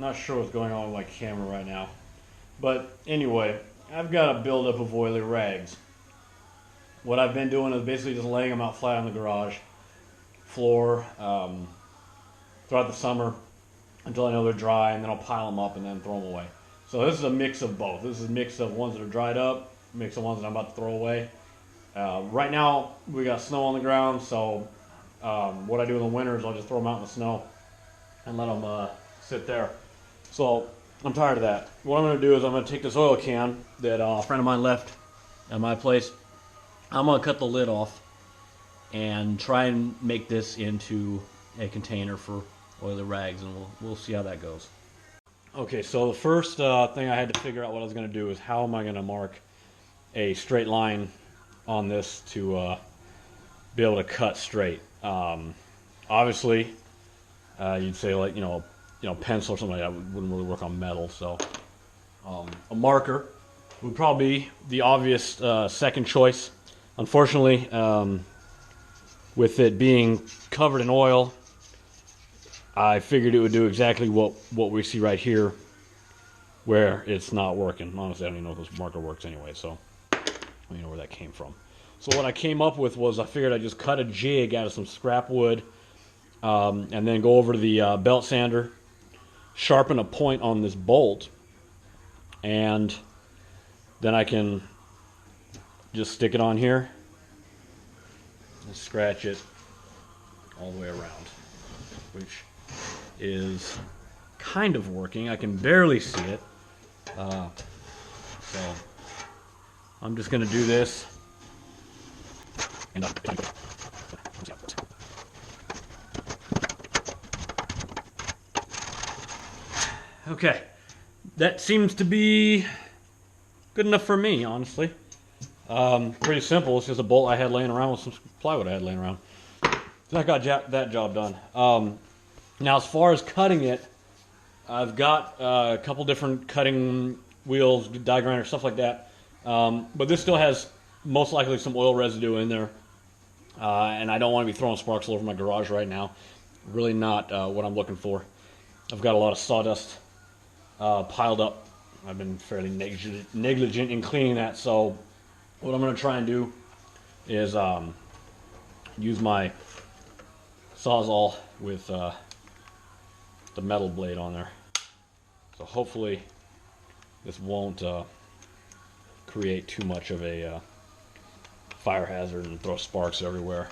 Not sure what's going on with my camera right now. But anyway, I've got a buildup of oily rags. What I've been doing is basically just laying them out flat on the garage floor throughout the summer until I know they're dry, and then I'll pile them up and then throw them away. So this is a mix of both. This is a mix of ones that are dried up, a mix of ones that I'm about to throw away. Right now we got snow on the ground, so what I do in the winter is I'll just throw them out in the snow and let them sit there. So I'm tired of that. What I'm going to do is I'm going to take this oil can that a friend of mine left at my place. I'm going to cut the lid off and try and make this into a container for oily rags, and we'll see how that goes. Okay, so the first thing I had to figure out what I was going to do is how am I going to mark a straight line on this to be able to cut straight. Obviously, you'd say like pencil or something like that wouldn't really work on metal. So a marker would probably be the obvious second choice. Unfortunately, with it being covered in oil, I figured it would do exactly what we see right here, where it's not working. Honestly, I don't even know if this marker works anyway, so I don't know where that came from. So what I came up with was I figured I'd just cut a jig out of some scrap wood and then go over to the belt sander, sharpen a point on this bolt, and then I can just stick it on here and scratch it all the way around, which is kind of working. I can barely see it. So I'm just going to do this. Okay, that seems to be good enough for me, honestly. Pretty simple. It's just a bolt I had laying around with some plywood I had laying around. So I got that job done. Now, as far as cutting it, I've got a couple different cutting wheels, die grinder, stuff like that. But this still has most likely some oil residue in there. And I don't want to be throwing sparks all over my garage right now. Really not what I'm looking for. I've got a lot of sawdust piled up. I've been fairly negligent in cleaning that. So what I'm going to try and do is use my Sawzall with the metal blade on there. So hopefully this won't create too much of a fire hazard and throw sparks everywhere.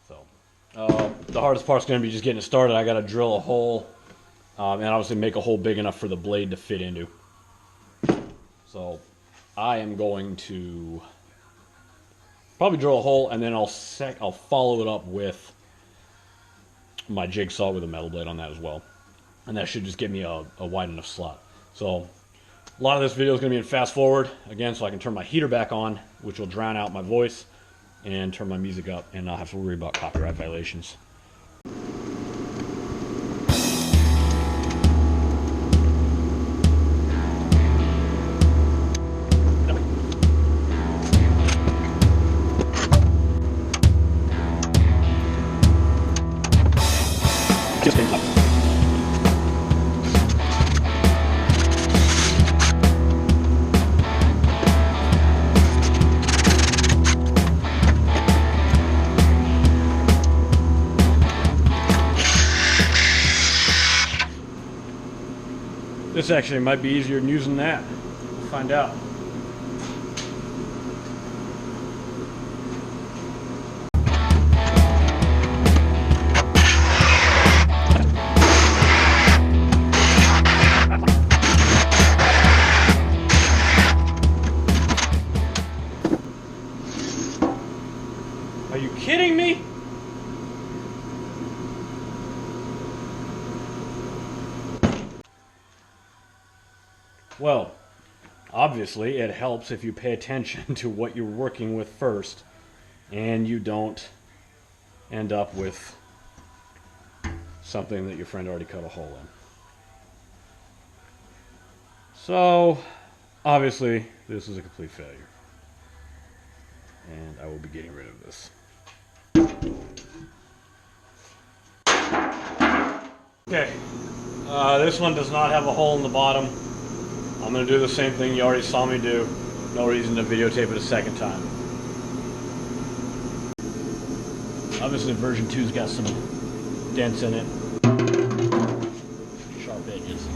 So the hardest part's going to be just getting it started. I got to drill a hole and obviously make a hole big enough for the blade to fit into. So I am going to probably drill a hole, and then I'll follow it up with my jigsaw with a metal blade on that as well. And that should just give me a wide enough slot. So a lot of this video is going to be in fast forward, again, so I can turn my heater back on, which will drown out my voice, and turn my music up, and not have to worry about copyright violations. This actually might be easier than using that. We'll find out. Are you kidding me? Well, obviously it helps if you pay attention to what you're working with first and you don't end up with something that your friend already cut a hole in. So, obviously, this is a complete failure. And I will be getting rid of this. Okay, this one does not have a hole in the bottom. I'm going to do the same thing you already saw me do. No reason to videotape it a second time. Obviously version 2's got some dents in it. Sharp edges.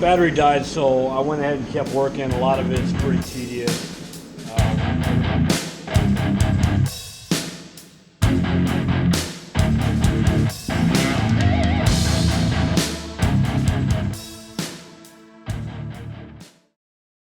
Battery died, so I went ahead and kept working. A lot of it's pretty tedious.